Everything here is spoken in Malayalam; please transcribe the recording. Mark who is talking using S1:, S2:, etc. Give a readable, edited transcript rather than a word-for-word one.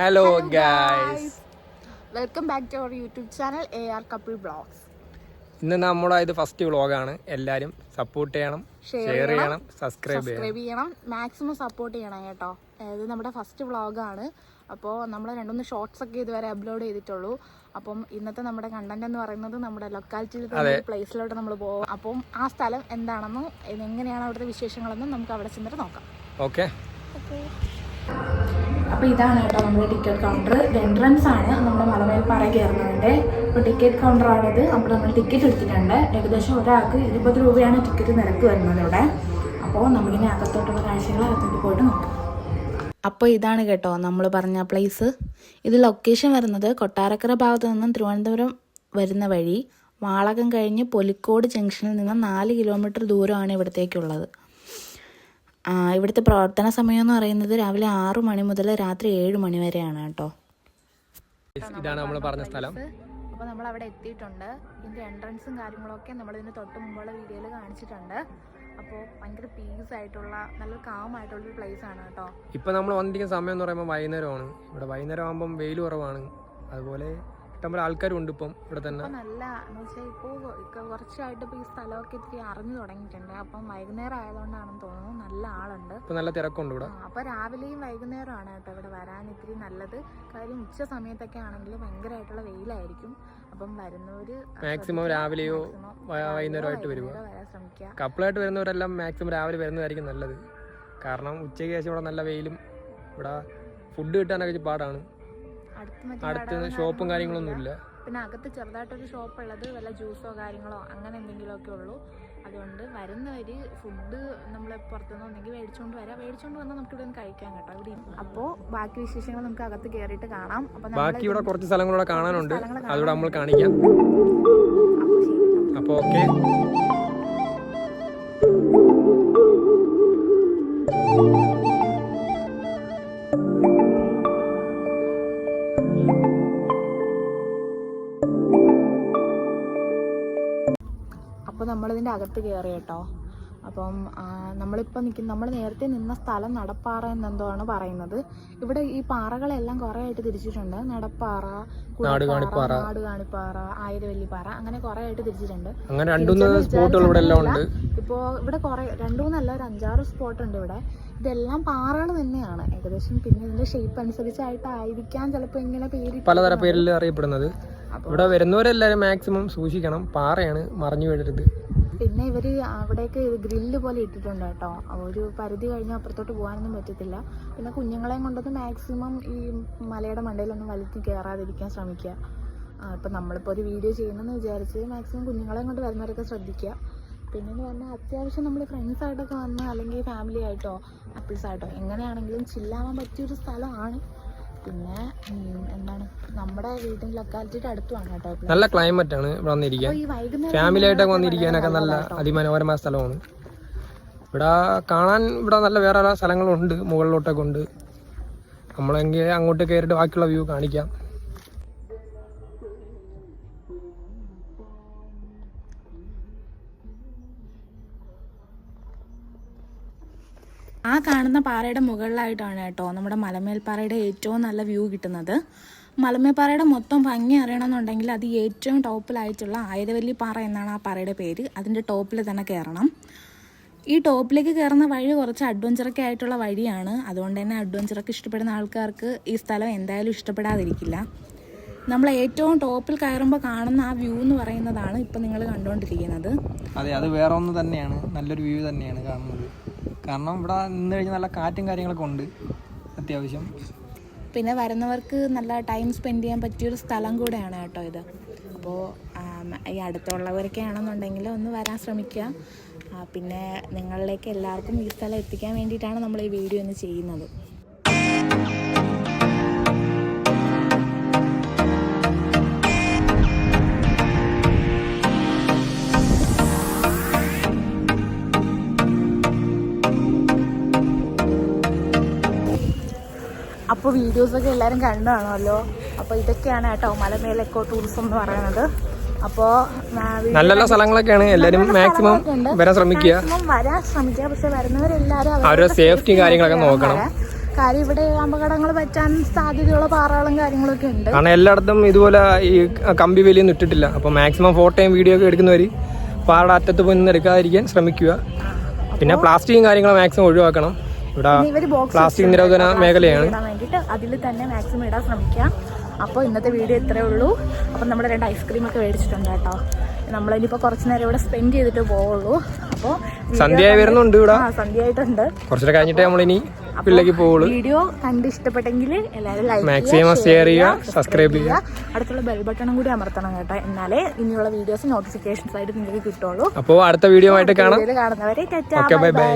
S1: Hello guys.
S2: Welcome back to our YouTube channel AR Couple Vlogs.
S1: ഇന്ന് നമ്മുടെ ഇത് ഫസ്റ്റ് വ്ളോഗാണ്. എല്ലാവരും സപ്പോർട്ട് ചെയ്യണം, ഷെയർ ചെയ്യണം, സബ്സ്ക്രൈബ്
S2: ചെയ്യണം, മാക്സിമം സപ്പോർട്ട് ചെയ്യണം കേട്ടോ. ഇത് നമ്മുടെ ഫസ്റ്റ് വ്ളോഗാണ്. അപ്പോൾ നമ്മൾ 2-3 ഷോർട്സ് ഒക്കെ ഇതുവരെ അപ്ലോഡ് ചെയ്തിട്ടുള്ളൂ. അപ്പം ഇന്നത്തെ നമ്മുടെ കണ്ടന്റ് എന്ന് പറയുന്നത് നമ്മുടെ ലൊക്കാലിറ്റിയിൽ പ്ലേസിലോട്ട് നമ്മൾ പോകും. അപ്പം ആ സ്ഥലം എന്താണെന്നും എങ്ങനെയാണ് അവിടുത്തെ വിശേഷങ്ങളെന്നും നമുക്ക് അവിടെ ചെന്നിട്ട് നോക്കാം.
S1: ഓക്കെ.
S2: അപ്പോൾ ഇതാണ് കേട്ടോ നമ്മുടെ ടിക്കറ്റ് കൗണ്ടർ. എൻട്രൻസ് ആണ് നമ്മുടെ മലമേൽപ്പാറ കയറുന്നതിൻ്റെ. ഇപ്പോൾ ടിക്കറ്റ് കൗണ്ടറാണിത്. അപ്പോൾ നമ്മൾ ടിക്കറ്റ് എടുത്തിട്ടുണ്ട്. ഏകദേശം ഒരാൾക്ക് 20 രൂപയാണ് ടിക്കറ്റ് നിരക്ക് വരുന്നത് ഇവിടെ. അപ്പോൾ നമ്മളിങ്ങനെ അകത്തോട്ടുള്ള കാഴ്ചകൾ അകത്തോട്ട് പോയിട്ട് നോക്കാം. അപ്പോൾ ഇതാണ് കേട്ടോ നമ്മൾ പറഞ്ഞ പ്ലേസ്. ഇത് ലൊക്കേഷൻ വരുന്നത് കൊട്ടാരക്കര ഭാഗത്ത് നിന്നും തിരുവനന്തപുരം വരുന്ന വഴി വാളകം കഴിഞ്ഞ് പൊലിക്കോട് ജംഗ്ഷനിൽ നിന്ന് 4 കിലോമീറ്റർ ദൂരമാണ് ഇവിടത്തേക്കുള്ളത്. ഇവിടുത്തെ പ്രവർത്തന സമയം എന്ന് പറയുന്നത് രാവിലെ 6 മണി മുതൽ രാത്രി 7 മണി വരെയാണ് കേട്ടോ.
S1: ഇതാണ് നമ്മൾ പറഞ്ഞ സ്ഥലം.
S2: അപ്പോൾ നമ്മൾ അവിടെ എത്തിയിട്ടുണ്ട്. ഇതിൻ്റെ എൻട്രൻസും കാര്യങ്ങളൊക്കെ നമ്മളിതിന് തൊട്ട് മുമ്പുള്ള വീഡിയോയിൽ കാണിച്ചിട്ടുണ്ട്. അപ്പോൾ ഭയങ്കര പീസ് ആയിട്ടുള്ള നല്ല കാം ആയിട്ടുള്ളൊരു പ്ലേസ് ആണ് കേട്ടോ.
S1: ഇപ്പം നമ്മൾ വന്നിരിക്കുന്ന സമയം എന്ന് പറയുമ്പോൾ വൈകുന്നേരമാണ്. ഇവിടെ വൈകുന്നേരം ആകുമ്പം വെയിൽ കുറവാണ്. അതുപോലെ ഇഷ്ടംപോലെ ആൾക്കാരും ഉണ്ട് ഇപ്പം ഇവിടെ തന്നെ.
S2: നല്ല എന്ന് വെച്ചാൽ ഇപ്പോൾ കുറച്ചായിട്ട് ഇപ്പോൾ ഈ സ്ഥലമൊക്കെ ഇത്തിരി അറിഞ്ഞു തുടങ്ങിയിട്ടുണ്ട്. അപ്പം വൈകുന്നേരം ആയതുകൊണ്ടാണെന്ന് തോന്നുന്നു നല്ല ആളുണ്ട്.
S1: ഇപ്പം നല്ല തിരക്കുണ്ട് ഇവിടെ.
S2: അപ്പോൾ രാവിലെയും വൈകുന്നേരമാണ് കേട്ടോ ഇവിടെ വരാൻ ഇത്തിരി നല്ലത്. കാര്യം ഉച്ച സമയത്തൊക്കെ ആണെങ്കിൽ ഭയങ്കരമായിട്ടുള്ള വെയിലായിരിക്കും. അപ്പം വരുന്നവർ
S1: മാക്സിമം രാവിലെയോ വൈകുന്നേരമായിട്ട് വരുക.
S2: ശ്രമിക്കുക.
S1: കപ്പിളായിട്ട് വരുന്നവരെല്ലാം മാക്സിമം രാവിലെ വരുന്നതായിരിക്കും നല്ലത്. കാരണം ഉച്ചയ്ക്ക് ശേഷം ഇവിടെ നല്ല വെയിലും ഇവിടെ ഫുഡ് കിട്ടാനൊക്കെ പാടാണ്. അടുത്ത് ഷോപ്പും കാര്യങ്ങളൊന്നും ഇല്ല.
S2: പിന്നെ അകത്ത് ചെറുതായിട്ടൊരു ഷോപ്പ് ഉള്ളത് വല്ല ജ്യൂസോ കാര്യങ്ങളോ അങ്ങനെ എന്തെങ്കിലുമൊക്കെ ഉള്ളൂ. അതുകൊണ്ട് വരുന്നവര് ഫുഡ് നമ്മൾ പുറത്തുനിന്ന് ഒന്നെങ്കിൽ മേടിച്ചോണ്ട് വന്നാൽ നമുക്ക് ഇവിടെ കഴിക്കാൻ കേട്ടോ ഇവിടെ. അപ്പോൾ ബാക്കി വിശേഷങ്ങൾ നമുക്ക് അകത്ത് കയറിയിട്ട് കാണാം.
S1: ബാക്കി ഇവിടെ കുറച്ച് സ്ഥലങ്ങളൂടെ കാണാനുണ്ട്, അതുകൂടെ നമ്മൾ കാണിക്കാം. അപ്പോൾ ഓക്കെ.
S2: അപ്പോൾ നമ്മളിതിൻ്റെ അകത്ത് കയറി കേട്ടോ. അപ്പം നമ്മൾ നേരത്തെ നിന്ന സ്ഥലം നടപ്പാറ എന്നെന്തോആണ് പറയുന്നത്. ഇവിടെ ഈ പാറകളെല്ലാം കുറേ ആയിട്ട് തിരിച്ചിട്ടുണ്ട്. നടപ്പാറ, നാടുകാണിപ്പാറ, ആയിരവല്ലിപ്പാറ അങ്ങനെ കുറേ ആയിട്ട് തിരിച്ചിട്ടുണ്ട്. ഇപ്പോൾ ഇവിടെ കുറേ 2-3 അല്ല, ഒരു 5-6 സ്പോട്ട് ഉണ്ട് ഇവിടെ. ഇതെല്ലാം പാറകൾ തന്നെയാണ് ഏകദേശം. പിന്നെ ഇതിന്റെ ഷേപ്പ് അനുസരിച്ചായിട്ടായിരിക്കാം ചിലപ്പോൾ ഇങ്ങനെ
S1: പലതരം പേരിൽ അറിയപ്പെടുന്നത്. ഇവിടെ വരുന്നവരെല്ലാവരും മാക്സിമം സൂക്ഷിക്കണം, പാറയാണ്, മറിഞ്ഞു വീഴരുത്.
S2: പിന്നെ ഇവര് അവിടേക്ക് ഗ്രില്ല് പോലെ ഇട്ടിട്ടുണ്ട് കേട്ടോ. ഒരു പരിധി കഴിഞ്ഞാൽ അപ്പുറത്തോട്ട് പോകാനൊന്നും പറ്റത്തില്ല. പിന്നെ കുഞ്ഞുങ്ങളെയും കൊണ്ടൊന്ന് മാക്സിമം ഈ മലയുടെ മണ്ടയിലൊന്നും വലിച്ച് കയറാതിരിക്കാൻ ശ്രമിക്കുക. ഇപ്പം നമ്മളിപ്പോൾ ഒരു വീഡിയോ ചെയ്യണമെന്ന് വിചാരിച്ച് മാക്സിമം കുഞ്ഞുങ്ങളെയും കൊണ്ട് വരുന്നവരൊക്കെ ശ്രദ്ധിക്കുക. പിന്നെന്ന് പറഞ്ഞാൽ അത്യാവശ്യം നമ്മൾ ഫ്രണ്ട്സായിട്ടൊക്കെ വന്ന് അല്ലെങ്കിൽ ഫാമിലി ആയിട്ടോ കപ്പിൾസായിട്ടോ എങ്ങനെയാണെങ്കിലും ചില്ലാവാൻ പറ്റിയൊരു സ്ഥലമാണ്. പിന്നെ എന്താണ് നമ്മുടെ വീട്ടിൽ ലൊക്കാലിറ്റിയുടെ അടുത്തുമാണ് കേട്ടോ.
S1: നല്ല ക്ലൈമറ്റ് ആണ് ഇവിടെ വന്നിരിക്കാൻ. ഫാമിലി ആയിട്ടൊക്കെ വന്നിരിക്കാനൊക്കെ നല്ല അതിമനോഹരമായ സ്ഥലമാണ്. ഇവിടെ കാണാൻ ഇവിടെ നല്ല വേറെ സ്ഥലങ്ങളുണ്ട്, മുകളിലോട്ടൊക്കെ ഉണ്ട്. നമ്മളെങ്കിൽ അങ്ങോട്ട് കയറിയിട്ട് ബാക്കിയുള്ള വ്യൂ കാണിക്കാം.
S2: ആ കാണുന്ന പാറയുടെ മുകളിലായിട്ടാണ് കേട്ടോ നമ്മുടെ മലമേൽപ്പാറയുടെ ഏറ്റവും നല്ല വ്യൂ കിട്ടുന്നത്. മലമേൽപ്പാറയുടെ മൊത്തം ഭംഗി അറിയണമെന്നുണ്ടെങ്കിൽ അത് ഏറ്റവും ടോപ്പിലായിട്ടുള്ള ആയിരവല്ലിപ്പാറ എന്നാണ് ആ പാറയുടെ പേര്. അതിൻ്റെ ടോപ്പിൽ തന്നെ കയറണം. ഈ ടോപ്പിലേക്ക് കയറുന്ന വഴി കുറച്ച് അഡ്വഞ്ചറൊക്കെ ആയിട്ടുള്ള വഴിയാണ്. അതുകൊണ്ട് തന്നെ അഡ്വഞ്ചറൊക്കെ ഇഷ്ടപ്പെടുന്ന ആൾക്കാർക്ക് ഈ സ്ഥലം എന്തായാലും ഇഷ്ടപ്പെടാതിരിക്കില്ല. നമ്മൾ ഏറ്റവും ടോപ്പിൽ കയറുമ്പോൾ കാണുന്ന ആ വ്യൂ എന്ന് പറയുന്നതാണ് ഇപ്പം നിങ്ങൾ കണ്ടുകൊണ്ടിരിക്കുന്നത്.
S1: അതെ, അത് വേറെ ഒന്ന് തന്നെയാണ്. നല്ലൊരു വ്യൂ തന്നെയാണ് കാണുന്നത്. കാരണം ഇവിടെ നിന്ന് കഴിഞ്ഞാൽ നല്ല കാറ്റും കാര്യങ്ങളൊക്കെ ഉണ്ട് അത്യാവശ്യം.
S2: പിന്നെ വരുന്നവർക്ക് നല്ല ടൈം സ്പെൻഡ് ചെയ്യാൻ പറ്റിയൊരു സ്ഥലം കൂടെയാണ് കേട്ടോ ഇത്. അപ്പോൾ ഈ അടുത്തുള്ളവരൊക്കെ ആണെന്നുണ്ടെങ്കിൽ ഒന്ന് വരാൻ ശ്രമിക്കുക. പിന്നെ നിങ്ങളിലേക്ക് എല്ലാവർക്കും ഈ സ്ഥലം എത്തിക്കാൻ വേണ്ടിയിട്ടാണ് നമ്മൾ ഈ വീഡിയോ ഒന്ന് ചെയ്യുന്നത്. അപ്പോൾ വീഡിയോസൊക്കെ എല്ലാവരും കണ്ടു കാണുമല്ലോ. അപ്പോൾ ഇതൊക്കെയാണ് കേട്ടോ മലമേൽ എക്കോ ടൂറിസം എന്ന് പറയുന്നത്. അപ്പോൾ
S1: നല്ല നല്ല സ്ഥലങ്ങളൊക്കെയാണ്. എല്ലാവരും മാക്സിമം വരാൻ ശ്രമിക്കുക.
S2: പക്ഷെ വരുന്നവരെല്ലാവരും
S1: അവരുടെ സേഫ്റ്റി കാര്യങ്ങളൊക്കെ നോക്കണം.
S2: കാര്യം ഇവിടെ അപകടങ്ങൾ പറ്റാൻ സാധ്യതയുള്ള പാറകളും കാര്യങ്ങളൊക്കെ ഉണ്ട്.
S1: കാരണം എല്ലായിടത്തും ഇതുപോലെ ഈ കമ്പി വേലിയൊന്നും ഇട്ടിട്ടില്ല. അപ്പോൾ മാക്സിമം ഫോട്ടോയും വീഡിയോ ഒക്കെ എടുക്കുന്നവർ പാറയുടെ അറ്റത്ത് പോയി നിന്ന് എടുക്കാതിരിക്കാൻ ശ്രമിക്കുക. പിന്നെ പ്ലാസ്റ്റിക്കും കാര്യങ്ങളും മാക്സിമം ഒഴിവാക്കണം. ഇവിടെ പ്ലാസ്റ്റിക് നിരോധന മേഖലയാണ്.
S2: അതിൽ തന്നെ മാക്സിമം ഇടാൻ ശ്രമിക്കാം. അപ്പോൾ ഇന്നത്തെ വീഡിയോ ഇത്രയേ ഉള്ളൂ. അപ്പം നമ്മുടെ 2 ഐസ്ക്രീമൊക്കെ മേടിച്ചിട്ടുണ്ട് കേട്ടോ. നമ്മളിനിപ്പോൾ കുറച്ച് നേരം ഇവിടെ സ്പെൻഡ് ചെയ്തിട്ട് പോവുള്ളൂ. അപ്പോൾ
S1: സന്ധ്യയായി വരുന്നുണ്ട്. ഇവിടെ
S2: സന്ധ്യയായിട്ടുണ്ട്.
S1: കുറച്ചൊക്കെ കഴിഞ്ഞിട്ട് നമ്മളിനി വീട്ടിലേക്ക് പോവുള്ളൂ.
S2: വീഡിയോ കണ്ട് ഇഷ്ടപ്പെട്ടെങ്കിൽ എല്ലാവരും ലൈക്ക്
S1: മാക്സിമം ഷെയർ ചെയ്യുക, സബ്സ്ക്രൈബ് ചെയ്യുക,
S2: അടുത്തുള്ള ബെൽ ബട്ടണും കൂടി അമർത്തണം കേട്ടോ. എന്നാലേ ഇനിയുള്ള വീഡിയോസ് നോട്ടിഫിക്കേഷൻസ് ആയിട്ട് നിങ്ങൾക്ക് കിട്ടുള്ളൂ.
S1: അപ്പോൾ അടുത്ത വീഡിയോ ആയിട്ട് കാണാം.
S2: കാണുന്നവരെ ബൈ ബൈ.